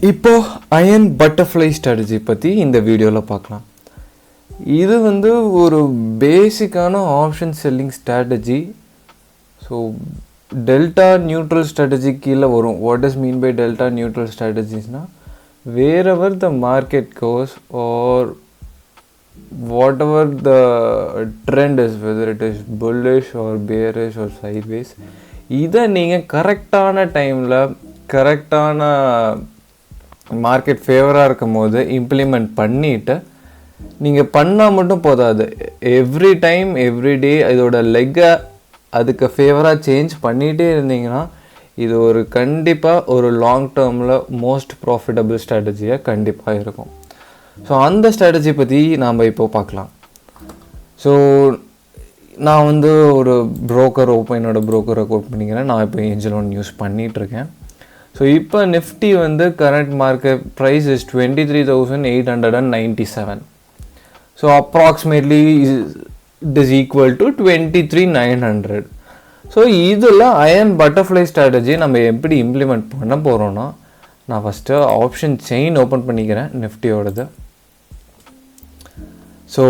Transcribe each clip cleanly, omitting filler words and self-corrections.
இப்போ iron butterfly strategy பற்றி இந்த வீடியோவில் பார்க்கலாம். இது வந்து ஒரு பேசிக்கான option selling strategy. So delta neutral strategy கீழே வரும். What is mean by delta neutral ஸ்ட்ராட்டஜிஸ்னால் wherever the market goes or whatever the trend is, whether it is bullish or bearish or sideways, இதை நீங்கள் கரெக்டான டைமில் கரெக்டான மார்க்கெட் ஃபேவராக இருக்கும் போது இம்ப்ளிமெண்ட் பண்ணிவிட்டு நீங்கள் பண்ணால் மட்டும் போதாது. எவ்ரி டைம் எவ்ரி டே இதோட லெக்கை அதுக்கு ஃபேவராக சேஞ்ச் பண்ணிகிட்டே இருந்தீங்கன்னா இது ஒரு கண்டிப்பாக ஒரு லாங் டேர்மில் மோஸ்ட் ப்ராஃபிட்டபிள் ஸ்ட்ராட்டஜியாக கண்டிப்பாக இருக்கும். ஸோ அந்த ஸ்ட்ராட்டஜி பற்றி நாம் இப்போ பார்க்கலாம். ஸோ நான் வந்து ஒரு என்னோடய ப்ரோக்கரை கோட் பண்ணிக்கிறேன். நான் இப்போ ஏஞ்சல் ஒன் யூஸ் பண்ணிகிட்ருக்கேன். ஸோ இப்போ நிஃப்டி வந்து current market price is 23,897. So approximately it is equal to 23,900. So இதில் அயன் பட்டர்ஃப்ளை ஸ்ட்ராட்டஜி நம்ம எப்படி இம்ப்ளிமெண்ட் பண்ண போகிறோன்னா, நான் ஃபஸ்ட்டு ஆப்ஷன் செயின் ஓப்பன் பண்ணிக்கிறேன் நிஃப்டியோடது. ஸோ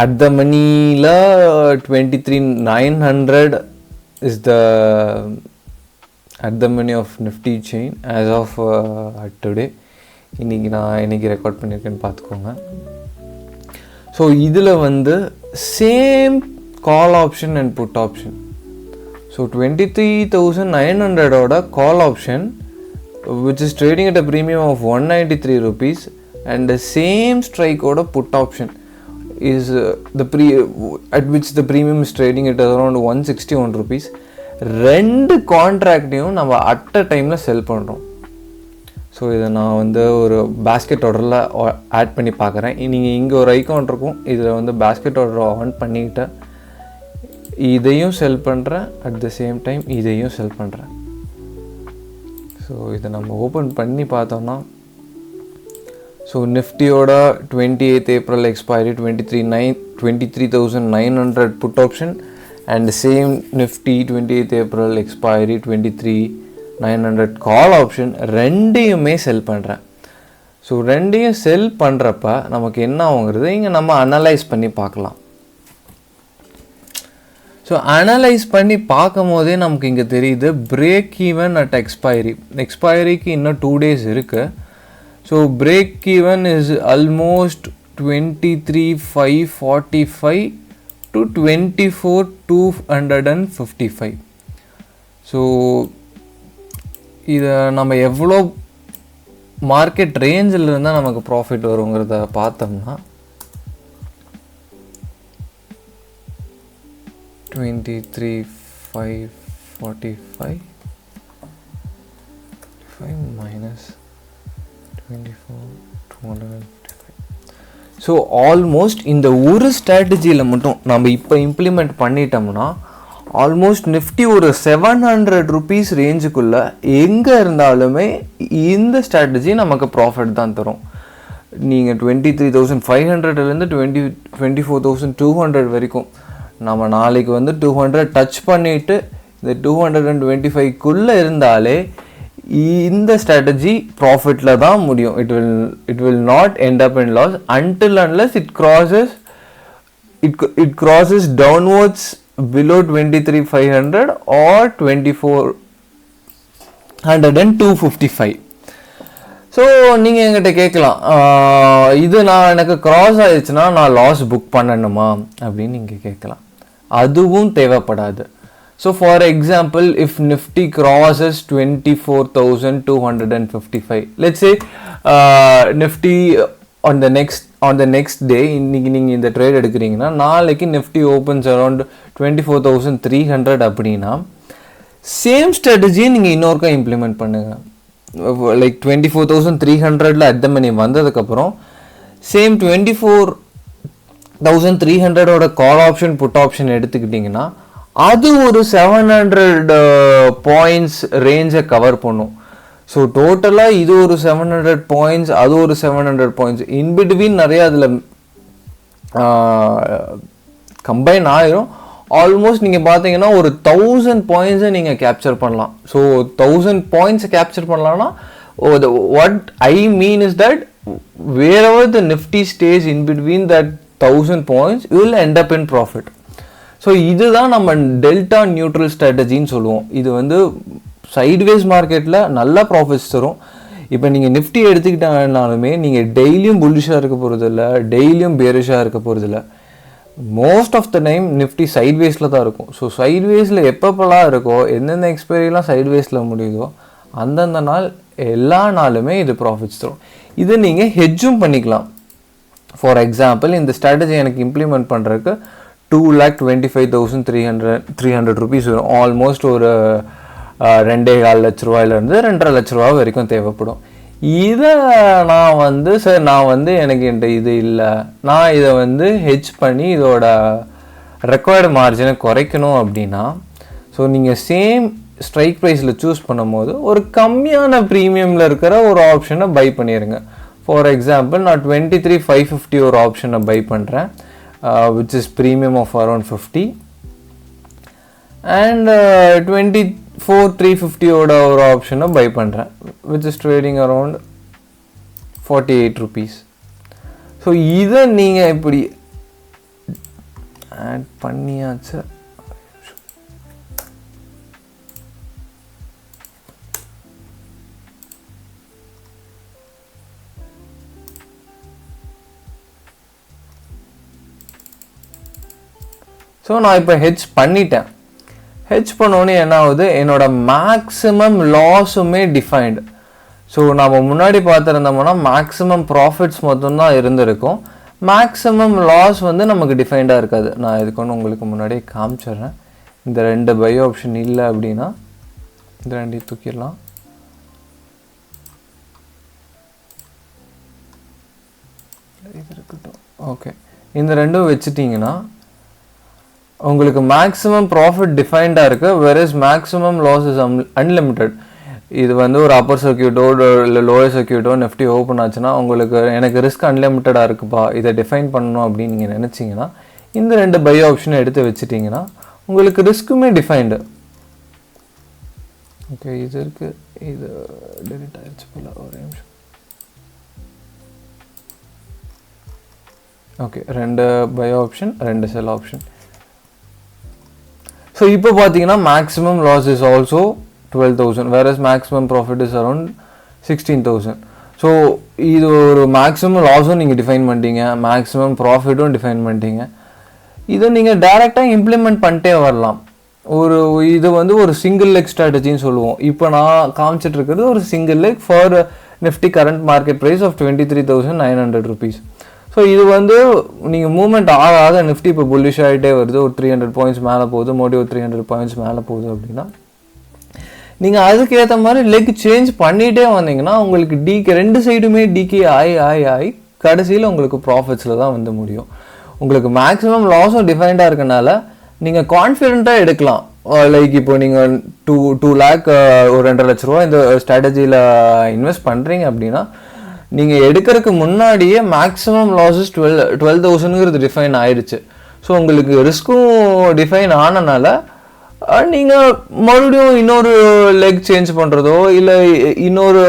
அட் த மணியில் 23,900 is the at the money of Nifty chain as of today. இன்றைக்கி record பண்ணியிருக்கேன்னு பார்த்துக்கோங்க. ஸோ இதில் வந்து same call option and put option. So 23,900ஓட call option which is trading at a premium of 193 rupees, and the same strike order put option is at which the premium is trading at around 161 rupees. ரெண்டு கான்ட்ராக்டையும் நம்ம at a டைமில் செல் பண்ணுறோம். So இதை நான் வந்து ஒரு basket ஆர்டரில் add பண்ணி பார்க்குறேன். நீங்கள் இங்கே ஒரு ஐக்கான் இருக்கும், இதில் வந்து பேஸ்கெட் ஆர்டரை ஆன் பண்ணிக்கிட்டு இதையும் செல் பண்ணுறேன், அட் த சேம் டைம் இதையும் செல் பண்ணுறேன். ஸோ இதை நம்ம ஓப்பன் பண்ணி பார்த்தோம்னா, ஸோ நிஃப்டியோட 28th April expiry 23,900 put option and same Nifty 28th April expiry 23,900 call option ரெண்டையுமே செல் பண்ணுறேன். ஸோ ரெண்டையும் செல் பண்ணுறப்ப நமக்கு என்ன ஆகுங்கிறது இங்கே நம்ம அனலைஸ் பண்ணி பார்க்கலாம். ஸோ அனலைஸ் பண்ணி பார்க்கும் போதே நமக்கு இங்கே தெரியுது பிரேக் ஈவன் அட் எக்ஸ்பைரிக்கு இன்னும் 2 days இருக்குது. So break even is almost 23,545 to 24,255. So இதை நம்ம எவ்வளோ மார்க்கெட் ரேஞ்சில் இருந்தால் நமக்கு ப்ராஃபிட் வருங்கிறத பார்த்தோம்னா 23,545 minus 24,255. ஸோ ஆல்மோஸ்ட் இந்த ஒரு ஸ்ட்ராட்டஜியில் மட்டும் நம்ம இப்போ இம்ப்ளிமெண்ட் பண்ணிட்டோம்னா ஆல்மோஸ்ட் நிஃப்டி ஒரு 700 rupees ரேஞ்சுக்குள்ளே எங்கே இருந்தாலுமே இந்த ஸ்ட்ராட்டஜி நமக்கு ப்ராஃபிட் தான் தரும். நீங்கள் 23,500லேருந்து 24,200 வரைக்கும் நம்ம நாளைக்கு வந்து 200 டச் பண்ணிவிட்டு இந்த 225க்குள்ளே இருந்தாலே இந்த ஸ்ட்ராட்டஜி ப்ராஃபிட்டில் தான் முடியும். It will not end up in loss until unless it crosses downwards below 23,500 or 24,255. So நீங்கள் என்கிட்ட கேட்கலாம், இது எனக்கு க்ராஸ் ஆயிடுச்சுன்னா நான் லாஸ் புக் பண்ணணுமா அப்படின்னு நீங்கள் கேட்கலாம். அதுவும் தேவைப்படாது. So for example, if Nifty crosses 24,255, let's say Nifty on the next day, இன்னைக்கு நீங்கள் இந்த ட்ரேட் எடுக்கிறீங்கன்னா நாளைக்கு நிஃப்டி ஓப்பன்ஸ் அரௌண்ட் 24,300 அப்படின்னா சேம் ஸ்ட்ராட்டஜியை நீங்கள் இன்னொருக்கா இம்ப்ளிமெண்ட் பண்ணுங்கள். லைக் 24,300 அட் த மணி வந்ததுக்கப்புறம் சேம் 24,300ஓட கால் ஆப்ஷன் புட் ஆப்ஷன் எடுத்துக்கிட்டிங்கன்னா அது ஒரு 700 பாயிண்ட்ஸ் ரேஞ்சை கவர் பண்ணும். ஸோ டோட்டலாக இது ஒரு 700 பாயிண்ட்ஸ், அது ஒரு 700 பாயிண்ட்ஸ், இன்பிட்வீன் நிறைய அதில் கம்பைன் ஆயிரும். ஆல்மோஸ்ட் நீங்கள் பார்த்தீங்கன்னா ஒரு 1000 பாயிண்ட்ஸை நீங்கள் கேப்சர் பண்ணலாம். ஸோ 1000 பாயிண்ட்ஸை கேப்சர் பண்ணலான்னா what I mean is that wherever the Nifty stays in between that 1000 points, you will end up in profit. So இதுதான் நம்ம டெல்டா நியூட்ரல் ஸ்ட்ராட்டஜின்னு சொல்லுவோம். இது வந்து சைட்வேஸ் மார்க்கெட்டில் நல்லா ப்ராஃபிட்ஸ் தரும். இப்போ நீங்கள் நிஃப்டி எடுத்துக்கிட்டாங்கனாலுமே நீங்கள் டெய்லியும் புல்லிஷாக இருக்க போகிறதில்ல, டெய்லியும் பேரிஷாக இருக்க போகிறதில்ல. Most of the time Nifty சைட்வேஸில் தான் இருக்கும். ஸோ சைட்வேஸில் எப்பப்போலாம் இருக்கோ, எந்தெந்த எக்ஸ்பைரிலாம் சைட்வேஸில் முடியுதோ அந்தந்த நாள் எல்லா நாளுமே இது ப்ராஃபிட்ஸ் தரும். இதை நீங்கள் ஹெட்ஜும் பண்ணிக்கலாம். ஃபார் எக்ஸாம்பிள், இந்த ஸ்ட்ராட்டஜி எனக்கு இம்ப்ளிமெண்ட் பண்ணுறதுக்கு 2,25,300 rupees வரும். ஆல்மோஸ்ட் ஒரு 2.25 லட்ச ரூபாயிலேருந்து 2.5 லட்ச ரூபா வரைக்கும் தேவைப்படும். இதை நான் வந்து எனக்கு என்கிட்ட இது இல்லை, நான் இதை வந்து ஹெட்ஜ் பண்ணி இதோட ரெக்வயர்டு மார்ஜினை குறைக்கணும் அப்படின்னா, ஸோ நீங்கள் சேம் ஸ்ட்ரைக் ப்ரைஸில் சூஸ் பண்ணும்போது ஒரு கம்மியான ப்ரீமியமில் இருக்கிற ஒரு ஆப்ஷனை பை பண்ணிடுங்க. ஃபார் எக்ஸாம்பிள், நான் 23,550 ஒரு ஆப்ஷனை பை பண்ணுறேன், which is premium of around 50, and 24,350 ஓட ஒரு ஆப்ஷனை பை பண்ணுறேன், which is trading around 48 rupees. So இதை நீங்கள் இப்படி ஆட் பண்ணியாச்சு. ஸோ நான் இப்போ ஹெட்ஜ் பண்ணிட்டேன். ஹெட்ஜ் பண்ணோன்னே என்ன ஆகுது, என்னோட மேக்ஸிமம் லாஸுமே டிஃபைன்டு. ஸோ நம்ம முன்னாடி பார்த்துருந்தோம்னா மேக்ஸிமம் ப்ராஃபிட்ஸ் மட்டும்தான் இருந்திருக்கும், மேக்ஸிமம் லாஸ் வந்து நமக்கு டிஃபைன்டாக இருக்காது. நான் இதுக்கு ஒன்று உங்களுக்கு முன்னாடியே காமிச்சிடுறேன். இந்த 2 பை ஆப்ஷன் இல்லை அப்படின்னா இந்த 2 தூக்கிடலாம். இது இருக்கட்டும். ஓகே, இந்த 2 வச்சுட்டிங்கன்னா உங்களுக்கு மேக்ஸிமம் ப்ராஃபிட் டிஃபைன்டாக இருக்குது, versus maximum loss is unlimited. இது வந்து ஒரு அப்பர் சர்க்கியூட்டோ இல்லை லோயர் சர்க்கியூட்டோ நிஃப்டி ஓப்பன் ஆச்சுன்னா உங்களுக்கு எனக்கு ரிஸ்க் அன்லிமிட்டடாக இருக்குப்பா, இதை டிஃபைன் பண்ணணும் அப்படின்னு நீங்கள் நினச்சிங்கன்னா இந்த 2 பை ஆப்ஷனை எடுத்து வச்சுட்டிங்கன்னா உங்களுக்கு ரிஸ்க்குமே டிஃபைன்டு. ஓகே, இது இருக்குது, இது டெலிட் ஆகிடுச்சு போல, ஒரு நிமிஷம். Okay, 2 buy option, 2 sell option. So இப்போ பார்த்தீங்கன்னா maximum loss is also 12,000, versus maximum profit is around 16,000. So இது ஒரு மேக்ஸிமம் லாஸும் நீங்கள் டிஃபைன் பண்ணிட்டீங்க, மேக்ஸிமம் ப்ராஃபிட்டும் டிஃபைன் பண்ணிட்டீங்க. இதை நீங்கள் டைரெக்டாக இம்ப்ளிமெண்ட் பண்ணிட்டே வரலாம். இது வந்து ஒரு சிங்கிள் லெக் ஸ்ட்ராட்டஜின்னு சொல்லுவோம். இப்போ நான் காமிச்சிட்டு இருக்கிறது ஒரு single leg for Nifty current market price of 23,900 rupees. So இது வந்து நீங்கள் மூவ்மெண்ட் ஆக நிஃப்டி இப்போ புல்லிஷ் ஆகிட்டே வருது, ஒரு 300 பாயிண்ட்ஸ் மேலே போகுது, மறுபடியும் ஒரு 300 பாயிண்ட்ஸ் மேலே போகுது அப்படின்னா நீங்கள் அதுக்கேற்ற மாதிரி லெக் சேஞ்ச் பண்ணிகிட்டே வந்தீங்கன்னா உங்களுக்கு ரெண்டு சைடுமே டிகே ஆகி கடைசியில் உங்களுக்கு ப்ராஃபிட்ஸில் தான் வந்து முடியும். உங்களுக்கு மேக்ஸிமம் லாஸும் டிஃபைன்டாக இருக்கனால நீங்கள் கான்ஃபிடென்ட்டாக எடுக்கலாம். லைக் இப்போ நீங்கள் 2 lakh ஒரு 2.5 லட்ச ரூபா இந்த ஸ்ட்ராட்டஜியில் இன்வெஸ்ட் பண்ணுறீங்க அப்படின்னா நீங்கள் எடுக்கிறதுக்கு முன்னாடியே மேக்ஸிமம் லாஸஸ் 12,000ங்கிறது டிஃபைன் ஆயிடுச்சு. ஸோ உங்களுக்கு ரிஸ்க்கும் டிஃபைன் ஆனனால நீங்கள் மறுபடியும் இன்னொரு லெக் சேஞ்ச் பண்ணுறதோ இல்லை இன்னொரு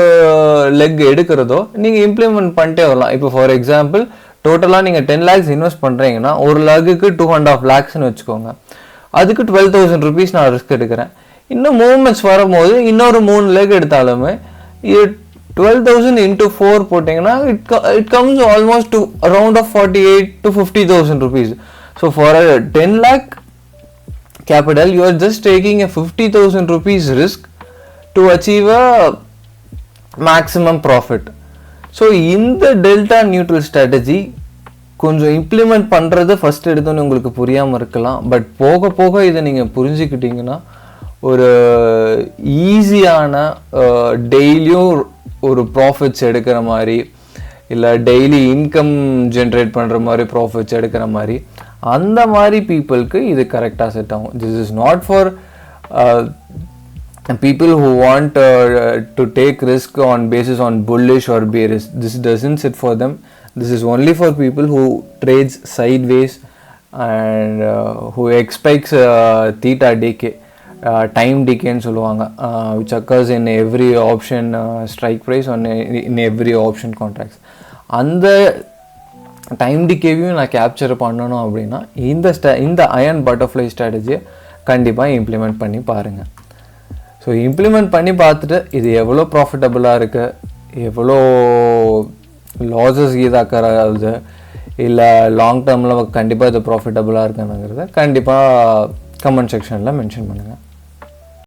லெக் எடுக்கிறதோ நீங்கள் இம்ப்ளிமெண்ட் பண்ணிட்டே வரலாம். இப்போ ஃபார் எக்ஸாம்பிள் டோட்டலாக நீங்கள் 10 lakhs இன்வெஸ்ட் பண்ணுறீங்கன்னா ஒரு லெக்குக்கு 2.5 lakhsன்னு வச்சுக்கோங்க. அதுக்கு 12,000 rupees நான் ரிஸ்க் எடுக்கிறேன். இன்னும் மூவ்மெண்ட்ஸ் வரும்போது இன்னொரு 3 லெக் எடுத்தாலுமே 12,000 into 4 போட்டிங்கன்னா it comes almost to around of 48,000 to 50,000 rupees. So for a 10 lakh capital you are just taking a 50,000 rupees risk to achieve a maximum profit. So இந்த delta neutral strategy கொஞ்சம் implement பண்ணுறது first எடுத்தோன்னு உங்களுக்கு புரியாமல் இருக்கலாம். But போக போக இதை நீங்கள் புரிஞ்சுக்கிட்டீங்கன்னா ஒரு ஈஸியான டெய்லியும் ஒரு ப்ராஃபிட்ஸ் எடுக்கிற மாதிரி இல்லை டெய்லி இன்கம் ஜென்ரேட் பண்ணுற மாதிரி ப்ராஃபிட்ஸ் எடுக்கிற மாதிரி அந்த மாதிரி பீப்புளுக்கு இது கரெக்டாக செட் ஆகும். This is not for people who want to take risk on basis on bullish or bearish. This doesn't sit for them. This is only for people who trades sideways and who expects theta decay. Time டிகேன்னு சொல்லுவாங்க, which occurs in every option strike price on in every option contracts. அந்த time டிகேவையும் நான் capture பண்ணணும் அப்படின்னா இந்த iron butterfly ஸ்ட்ராட்டஜியை கண்டிப்பாக implement பண்ணி பாருங்கள். ஸோ இம்ப்ளிமெண்ட் பண்ணி பார்த்துட்டு இது எவ்வளோ ப்ராஃபிட்டபுளாக இருக்குது, எவ்வளோ லாஸஸ் ஈதாக்கறாது, இல்லை லாங் டேர்மில் கண்டிப்பாக இது ப்ராஃபிட்டபுளாக இருக்குங்கிறத கண்டிப்பாக கமெண்ட் செக்ஷனில் மென்ஷன் பண்ணுங்கள்.